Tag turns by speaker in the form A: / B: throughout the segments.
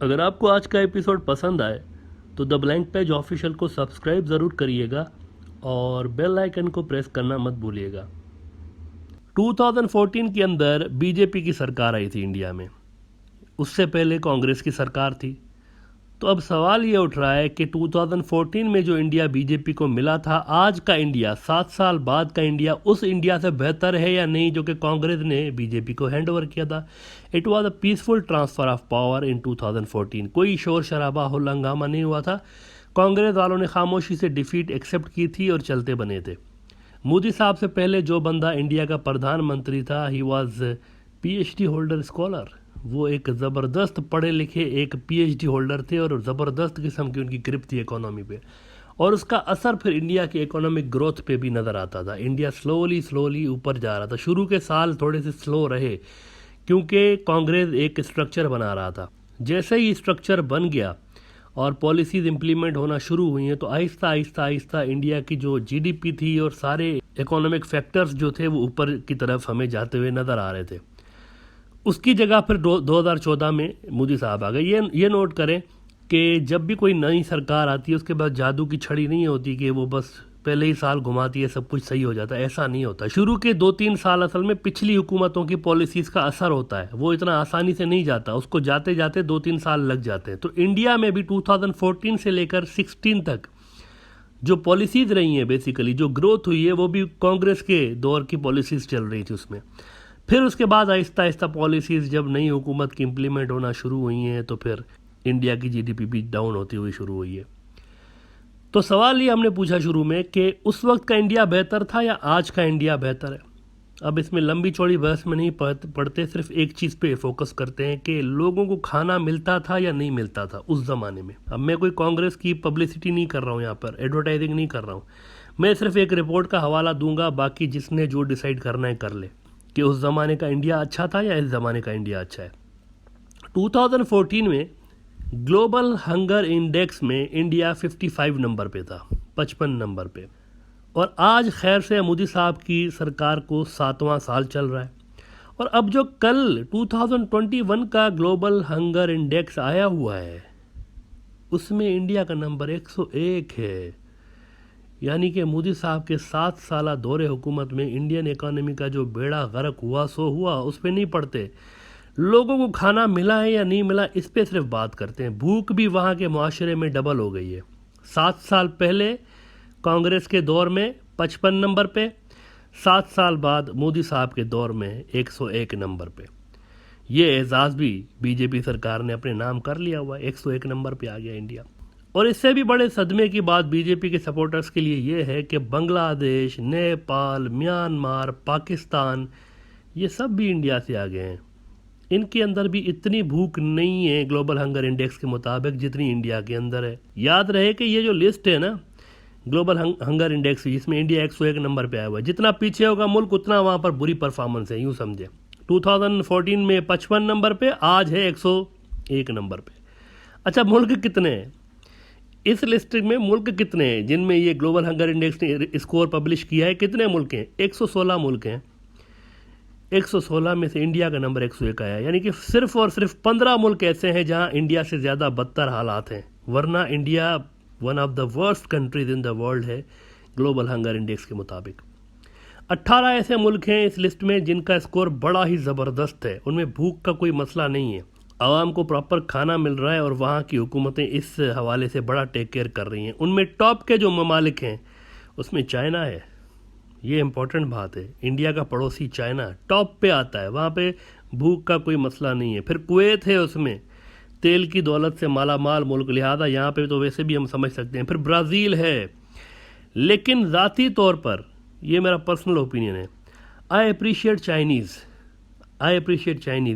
A: अगर आपको आज का एपिसोड पसंद आए तो द ब्लैंक पेज ऑफिशियल को सब्सक्राइब ज़रूर करिएगा और बेल आइकन को प्रेस करना मत भूलिएगा। 2014 के अंदर बीजेपी की सरकार आई थी इंडिया में। उससे पहले कांग्रेस की सरकार थी। तो अब सवाल ये उठ रहा है कि 2014 में जो इंडिया बीजेपी को मिला था, आज का इंडिया 7 साल बाद का इंडिया उस इंडिया से बेहतर है या नहीं जो कि कांग्रेस ने बीजेपी को हैंड ओवर किया था। It was a peaceful transfer of power in 2014। कोई शोर शराबा हो हंगामा नहीं हुआ था। कांग्रेस वालों ने खामोशी से डिफीट एक्सेप्ट की थी और चलते बने थे। मोदी साहब से पहले जो बंदा इंडिया का प्रधानमंत्री था, he was PhD holder scholar. वो एक ज़बरदस्त पढ़े लिखे एक PhD होल्डर थे और ज़बरदस्त किस्म की उनकी ग्रिप थी इकोनॉमी पे। और उसका असर फिर इंडिया की इकोनॉमिक ग्रोथ पे भी नज़र आता था। इंडिया स्लोली स्लोली ऊपर जा रहा था। शुरू के साल थोड़े से स्लो रहे क्योंकि कांग्रेस एक स्ट्रक्चर बना रहा था। जैसे ही स्ट्रक्चर बन गया और पॉलिसीज़ इम्प्लीमेंट होना शुरू हुई हैं तो आहिस्ता आहिस्ता आहिस्ता इंडिया की जो GDP थी और सारे इकोनॉमिक फैक्टर्स जो थे वो ऊपर की तरफ हमें जाते हुए नज़र आ रहे थे। उसकी जगह फिर 2014 में मोदी साहब आ गए। ये नोट करें कि जब भी कोई नई सरकार आती है उसके बाद जादू की छड़ी नहीं होती कि वो बस पहले ही साल घुमाती है सब कुछ सही हो जाता है। ऐसा नहीं होता। शुरू के 2-3 साल असल में पिछली हुकूमतों की पॉलिसीज़ का असर होता है। वो इतना आसानी से नहीं जाता, उसको जाते जाते 2-3 साल लग जाते हैं। तो इंडिया में भी 2014 से लेकर 16 तक जो पॉलिसीज़ रही हैं, बेसिकली जो ग्रोथ हुई है, वो भी कांग्रेस के दौर की पॉलिसीज़ चल रही थी उसमें। फिर उसके बाद आहिस्ता आहिस्ता पॉलिसीज़ जब नई हुकूमत की इम्प्लीमेंट होना शुरू हुई हैं तो फिर इंडिया की GDP भी डाउन होती हुई शुरू हुई है। तो सवाल ये हमने पूछा शुरू में कि उस वक्त का इंडिया बेहतर था या आज का इंडिया बेहतर है। अब इसमें लंबी चौड़ी बहस में नहीं पढ़ते, सिर्फ एक चीज़ पे फोकस करते हैं कि लोगों को खाना मिलता था या नहीं मिलता था उस ज़माने में। अब मैं कोई कांग्रेस की पब्लिसिटी नहीं कर रहा हूँ, यहाँ पर एडवर्टाइजिंग नहीं कर रहा हूँ। मैं सिर्फ एक रिपोर्ट का हवाला दूंगा, बाकी जिसने जो डिसाइड करना है कर ले कि उस ज़माने का इंडिया अच्छा था या इस ज़माने का इंडिया अच्छा है। 2014 में ग्लोबल हंगर इंडेक्स में इंडिया 55 नंबर पे था, 55 नंबर पे। और आज खैर से मोदी साहब की सरकार को 7वां साल चल रहा है। और अब जो कल 2021 का ग्लोबल हंगर इंडेक्स आया हुआ है उसमें इंडिया का नंबर 101 है। यानी कि मोदी साहब के 7 साल दौरे हुकूमत में इंडियन इकोनॉमी का जो बेड़ा गर्क हुआ सो हुआ, उस पर नहीं पड़ते। लोगों को खाना मिला है या नहीं मिला इस पे सिर्फ बात करते हैं। भूख भी वहाँ के मुआशरे में डबल हो गई है। 7 साल पहले कांग्रेस के दौर में 55 नंबर पे, 7 साल बाद मोदी साहब के दौर में 101 नंबर पे। ये एजाज़ भी बीजेपी सरकार ने अपने नाम कर लिया हुआ है। 101 नंबर पे आ गया इंडिया। और इससे भी बड़े सदमे की बात बीजेपी के सपोर्टर्स के लिए ये है कि बांग्लादेश, नेपाल, म्यांमार, पाकिस्तान, ये सब भी इंडिया से आ गए हैं। इनके अंदर भी इतनी भूख नहीं है ग्लोबल हंगर इंडेक्स के मुताबिक जितनी इंडिया के अंदर है। याद रहे कि ये जो लिस्ट है ना ग्लोबल हंगर इंडेक्स, जिसमें इंडिया 101 नंबर पे आया हुआ है, जितना पीछे होगा मुल्क उतना वहाँ पर बुरी परफॉर्मेंस है, यूँ समझे। 2014 में 55 नंबर पे, आज है 101 नंबर पे। अच्छा, मुल्क कितने हैं इस लिस्ट में? मुल्क कितने हैं जिनमें ये ग्लोबल हंगर इंडेक्स ने स्कोर पब्लिश किया है? कितने मुल्क हैं? 116 मुल्क हैं। 116 में से इंडिया का नंबर 101 आया। यानी कि सिर्फ और सिर्फ 15 मुल्क ऐसे हैं जहां इंडिया से ज़्यादा बदतर हालात हैं। वरना India one of the worst countries in the world है ग्लोबल हंगर इंडेक्स के मुताबिक। 18 ऐसे मुल्क हैं इस लिस्ट में जिनका स्कोर बड़ा ही ज़बरदस्त है। उनमें भूख का कोई मसला नहीं है, आवाम को प्रॉपर खाना मिल रहा है और वहाँ की हुकूमतें इस हवाले से बड़ा टेक केयर कर रही हैं। उनमें टॉप के जो ममालिक हैं उसमें चाइना है। ये इम्पोर्टेंट बात है। इंडिया का पड़ोसी चाइना टॉप पे आता है, वहाँ पे भूख का कोई मसला नहीं है। फिर कुवैत है, उसमें तेल की दौलत से माला माल मुल्क, लिहाजा यहाँ पे तो वैसे भी हम समझ सकते हैं। फिर ब्राज़ील है। लेकिन ज़ाती तौर पर, ये मेरा पर्सनल ओपिनियन है, आई अप्रिशिएट चाइनीज़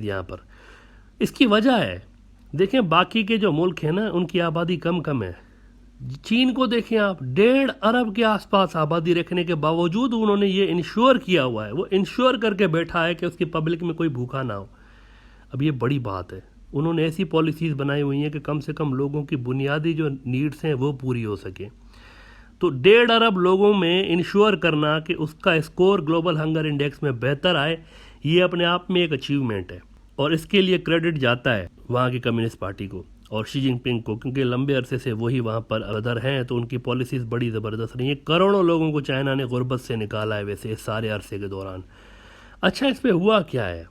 A: यहाँ पर। इसकी वजह है, देखें बाकी के जो मुल्क हैं ना उनकी आबादी कम है। चीन को देखें आप, 1.5 अरब के आसपास आबादी रखने के बावजूद उन्होंने ये इंश्योर किया हुआ है, वो इंश्योर करके बैठा है कि उसकी पब्लिक में कोई भूखा ना हो। अब ये बड़ी बात है। उन्होंने ऐसी पॉलिसीज़ बनाई हुई हैं कि कम से कम लोगों की बुनियादी जो नीड्स हैं वो पूरी हो सके। तो 1.5 अरब लोगों में इंश्योर करना कि उसका स्कोर ग्लोबल हंगर इंडेक्स में बेहतर आए, ये अपने आप में एक अचीवमेंट है और इसके लिए क्रेडिट जाता है वहाँ की कम्युनिस्ट पार्टी को। और शी जिनपिंग को, क्योंकि लंबे अरसे से वही वहाँ पर अदर हैं, तो उनकी पॉलिसीज़ बड़ी ज़बरदस्त रही हैं। करोड़ों लोगों को चाइना ने गुर्बत से निकाला है वैसे इस सारे अरसे के दौरान। अच्छा, इस पर हुआ क्या है,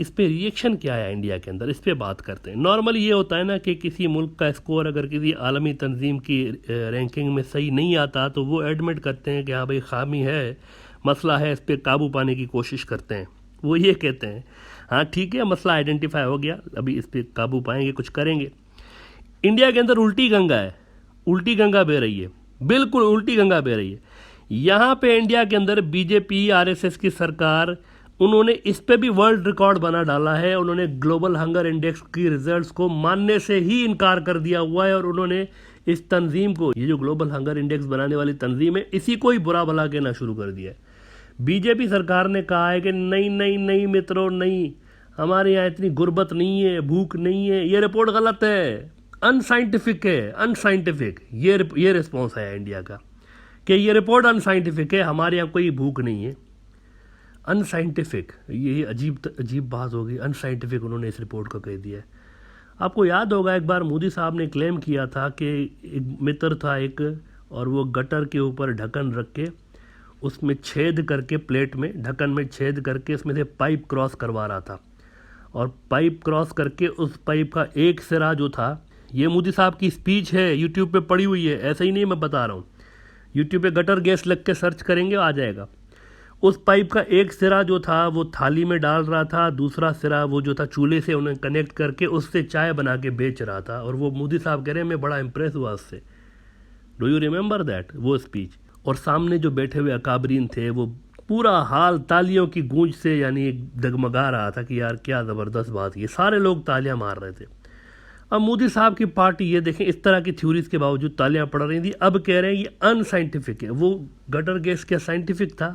A: इस पे रिएक्शन क्या है इंडिया के अंदर, इस पे बात करते हैं। नॉर्मली ये होता है ना कि किसी मुल्क का स्कोर अगर किसी आलमी तंजीम की रैंकिंग में सही नहीं आता तो वो एडमिट करते हैं कि हाँ भाई खामी है, मसला है, इस पर काबू पाने की कोशिश करते हैं। वो ये कहते हैं हाँ ठीक है, मसला आइडेंटिफाई हो गया, अभी इस पर काबू पाएंगे, कुछ करेंगे। इंडिया के अंदर उल्टी गंगा है, उल्टी गंगा बह रही है, बिल्कुल उल्टी गंगा बह रही है। यहाँ पे इंडिया के अंदर बीजेपी आरएसएस की सरकार, उन्होंने इस पे भी वर्ल्ड रिकॉर्ड बना डाला है। उन्होंने ग्लोबल हंगर इंडेक्स की रिजल्ट्स को मानने से ही इनकार कर दिया हुआ है, और उन्होंने इस तंजीम को, ये जो ग्लोबल हंगर इंडेक्स बनाने वाली तंजीम है, इसी को ही बुरा भला कहना शुरू कर दिया है। बीजेपी सरकार ने कहा है कि नहीं नहीं नहीं मित्रों, नहीं, हमारे यहाँ इतनी गुर्बत नहीं है, भूख नहीं है, ये रिपोर्ट गलत है, अनसाइंटिफिक है, अनसाइंटिफिक। ये रिस्पॉन्स है इंडिया का कि ये रिपोर्ट अनसाइंटिफिक है, हमारे यहाँ कोई भूख नहीं है। अनसाइंटिफिक, ये अजीब बात होगी, अनसाइंटिफिक उन्होंने इस रिपोर्ट को कह दिया है। आपको याद होगा एक बार मोदी साहब ने क्लेम किया था कि एक मित्र था एक, और वो गटर के ऊपर ढक्कन रख के उसमें छेद करके, प्लेट में ढक्कन में छेद करके उसमें से पाइप क्रॉस करवा रहा था, और पाइप क्रॉस करके उस पाइप का एक सिरा जो था, ये मोदी साहब की स्पीच है, यूट्यूब पे पड़ी हुई है, ऐसा ही नहीं मैं बता रहा हूँ, यूट्यूब पे गटर गैस लग के सर्च करेंगे आ जाएगा। उस पाइप का एक सिरा जो था वो थाली में डाल रहा था, दूसरा सिरा वो जो था चूल्हे से उन्हें कनेक्ट करके उससे चाय बना के बेच रहा था, और वो मोदी साहब कह रहे हैं मैं बड़ा इंप्रेस हुआ उससे। डू यू रिमेंबर दैट, वो स्पीच? और सामने जो बैठे हुए अकाबरीन थे वो पूरा हाल तालियों की गूंज से यानी डगमगा रहा था कि यार क्या ज़बरदस्त बात, ये सारे लोग तालियां मार रहे थे। अब मोदी साहब की पार्टी, ये देखें, इस तरह की थ्योरीज के बावजूद तालियां पड़ रही थी, अब कह रहे हैं ये अनसाइंटिफिक है। वो गटर गैस क्या साइंटिफिक था?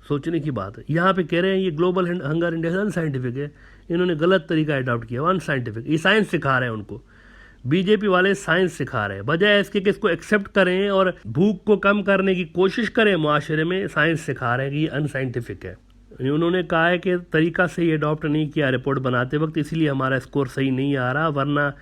A: सोचने की बात है। यहाँ पे कह रहे हैं ये ग्लोबल हंगर इंडेक्स अनसाइंटिफिक है, इन्होंने गलत तरीका अडॉप्ट किया, अनसाइंटिफिक। ये साइंस सिखा रहे हैं उनको, बीजेपी वाले साइंस सिखा रहे हैं, बजाय इसके कि इसको एक्सेप्ट करें और भूख को कम करने की कोशिश करें मुआशरे में, साइंस सिखा रहे हैं कि ये अनसाइंटिफिक है। उन्होंने कहा है कि तरीका सही अडॉप्ट नहीं किया रिपोर्ट बनाते वक्त, इसीलिए हमारा स्कोर सही नहीं आ रहा, वरना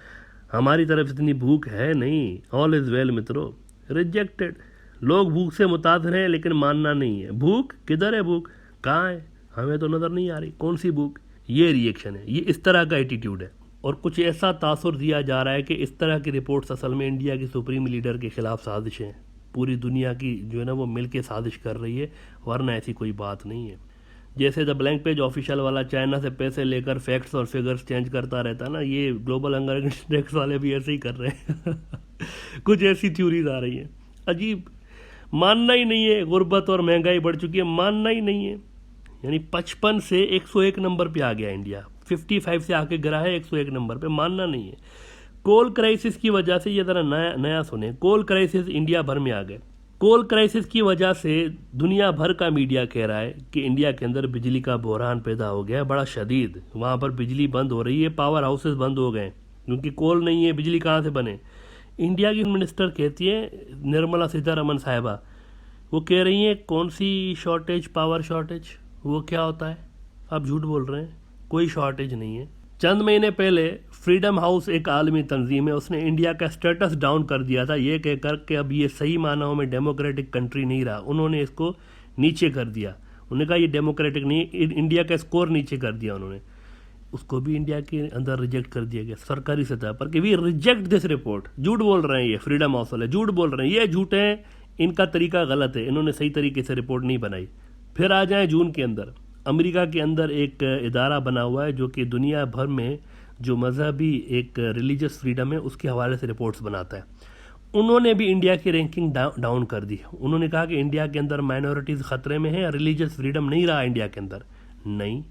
A: हमारी तरफ इतनी भूख है नहीं। ऑल इज़ वेल मित्रों। रिजेक्टेड, लोग भूख से मुतासिर हैं लेकिन मानना नहीं है। भूख किधर है, भूख कहाँ है, हमें तो नज़र नहीं आ रही, कौन सी भूख? ये रिएक्शन है, ये इस तरह का एटीट्यूड है। और कुछ ऐसा तासुर दिया जा रहा है कि इस तरह की रिपोर्ट्स असल में इंडिया की सुप्रीम लीडर के खिलाफ साजिश हैं, पूरी दुनिया की जो है ना वो मिल के साजिश कर रही है, वरना ऐसी कोई बात नहीं है। जैसे द ब्लैंक पेज ऑफिशियल वाला चाइना से पैसे लेकर फैक्ट्स और फिगर्स चेंज करता रहता है ना, ये ग्लोबल हंगर इंडेक्स वाले भी ऐसे ही कर रहे हैं। कुछ ऐसी थ्योरीज आ रही हैं अजीब। मानना ही नहीं है, गुर्बत और महंगाई बढ़ चुकी है, मानना ही नहीं है। यानी 55 से 101 नंबर पे आ गया इंडिया, 55 से आके गिरा है 101 नंबर पे, मानना नहीं है। कोल क्राइसिस की वजह से, ये ज़रा नया सुने, कोल क्राइसिस इंडिया भर में आ गए। कोल क्राइसिस की वजह से दुनिया भर का मीडिया कह रहा है कि इंडिया के अंदर बिजली का बहरान पैदा हो गया है, बड़ा शदीद। वहाँ पर बिजली बंद हो रही है, पावर हाउसेस बंद हो गए क्योंकि कोल नहीं है, बिजली कहाँ से बने। इंडिया की मिनिस्टर कहती है, निर्मला सीतारमन साहिबा, वो कह रही हैं कौन सी शॉर्टेज, पावर शॉर्टेज, वो क्या होता है? आप झूठ बोल रहे हैं, कोई शॉर्टेज नहीं है। चंद महीने पहले फ्रीडम हाउस, एक आलमी तंजीम है, उसने इंडिया का स्टेटस डाउन कर दिया था ये कहकर कि अब ये सही मानों में डेमोक्रेटिक कंट्री नहीं रहा। उन्होंने इसको नीचे कर दिया, उन्होंने कहा ये डेमोक्रेटिक नहीं, इंडिया का स्कोर नीचे कर दिया उन्होंने। उसको भी इंडिया के अंदर रिजेक्ट कर दिया गया सरकारी सतह पर कि वी रिजेक्ट दिस रिपोर्ट। झूठ बोल रहे हैं ये फ्रीडम हाउस वाले, झूठ बोल रहे हैं, ये झूठे हैं, इनका तरीका गलत है, इन्होंने सही तरीके से रिपोर्ट नहीं बनाई। फिर आ जाए जून के अंदर, अमेरिका के अंदर एक इदारा बना हुआ है जो कि दुनिया भर में जो मजहबी एक रिलीजियस फ्रीडम है उसके हवाले से रिपोर्ट्स बनाता है। उन्होंने भी इंडिया की रैंकिंग डाउन कर दी। उन्होंने कहा कि इंडिया के अंदर माइनॉरिटीज़ ख़तरे में है, रिलीजियस फ्रीडम नहीं रहा इंडिया के अंदर। नहीं,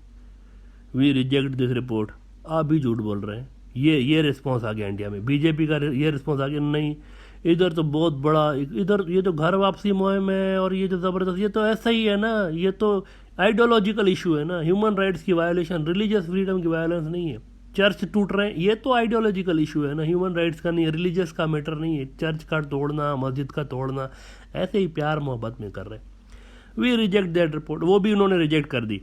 A: वी रिजेक्ट दिस रिपोर्ट। आप भी झूठ बोल रहे हैं। ये रिस्पॉन्स आ गया इंडिया में, बीजेपी का ये रिस्पॉन्स आ गया, नहीं इधर तो बहुत बड़ा, इधर ये तो घर वापसी मुहिम है और ये जो ज़बरदस्त, ये तो ऐसा ही है ना, ये तो आइडियोलॉजिकल इशू है ना, ह्यूमन राइट्स की वायलेशन, रिलीजियस फ्रीडम की वायलेंस नहीं है। चर्च टूट रहे हैं, ये तो आइडियोलॉजिकल इशू है ना, ह्यूमन राइट्स का नहीं है, रिलीजियस का मैटर नहीं है। चर्च का तोड़ना, मस्जिद का तोड़ना, ऐसे ही प्यार मोहब्बत में कर रहे हैं। वी रिजेक्ट दैट रिपोर्ट, वो भी उन्होंने रिजेक्ट कर दी।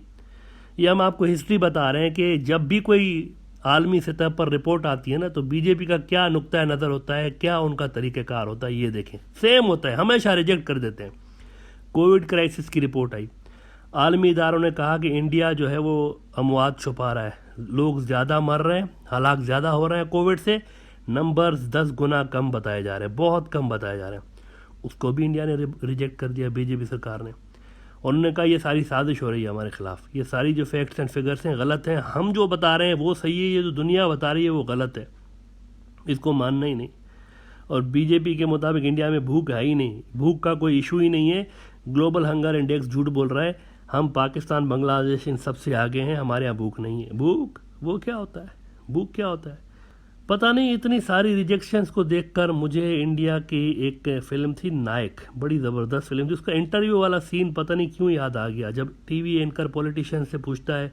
A: ये हम आपको हिस्ट्री बता रहे हैं कि जब भी कोई आलमी सतह पर रिपोर्ट आती है ना, तो बीजेपी का क्या नुक्ता नज़र होता है, क्या उनका तरीक़ेकार होता है, ये देखें। सेम होता है, हमेशा रिजेक्ट कर देते हैं। कोविड क्राइसिस की रिपोर्ट आई, आलमी इदारों ने कहा कि इंडिया जो है वो अमवात छुपा रहा है, लोग ज़्यादा मर रहे हैं, हालात ज़्यादा हो रहे हैं कोविड से, नंबर्स 10 गुना कम बताए जा रहे हैं, बहुत कम बताए जा रहे हैं। उसको भी इंडिया ने रिजेक्ट कर दिया, बीजेपी सरकार ने। उन्होंने कहा ये सारी साजिश हो रही है हमारे खिलाफ, ये सारी जो फैक्ट्स एंड फिगर्स हैं गलत हैं, हम जो बता रहे हैं वो सही है, ये जो दुनिया बता रही है वो गलत है, इसको मानना ही नहीं। और बीजेपी के मुताबिक इंडिया में भूख है ही नहीं, भूख का कोई इशू ही नहीं है। ग्लोबल हंगर इंडेक्स झूठ बोल रहा है, हम पाकिस्तान बांग्लादेश इन सबसे आगे हैं, हमारे यहाँ भूख नहीं है। भूख वो क्या होता है, भूख क्या होता है, पता नहीं। इतनी सारी रिजेक्शंस को देखकर मुझे इंडिया की एक फिल्म थी नायक, बड़ी ज़बरदस्त फिल्म थी, उसका इंटरव्यू वाला सीन पता नहीं क्यों याद आ गया, जब टीवी एंकर पॉलिटिशियन से पूछता है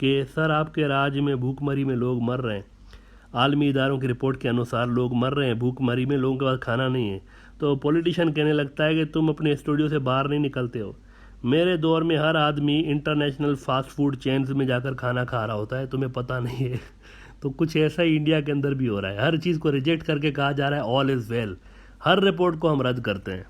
A: कि सर आपके राज्य में भूखमरी में लोग मर रहे हैं, आलमी इदारों की रिपोर्ट के अनुसार लोग मर रहे हैं भूखमरी में, लोगों के पास खाना नहीं है। तो पॉलिटिशियन कहने लगता है कि तुम अपने स्टूडियो से बाहर नहीं निकलते हो, मेरे दौर में हर आदमी इंटरनेशनल फास्ट फूड चेन्स में जाकर खाना खा रहा होता है, तुम्हें पता नहीं है। तो कुछ ऐसा ही इंडिया के अंदर भी हो रहा है, हर चीज़ को रिजेक्ट करके कहा जा रहा है all is well, her report को हम रद्द करते हैं।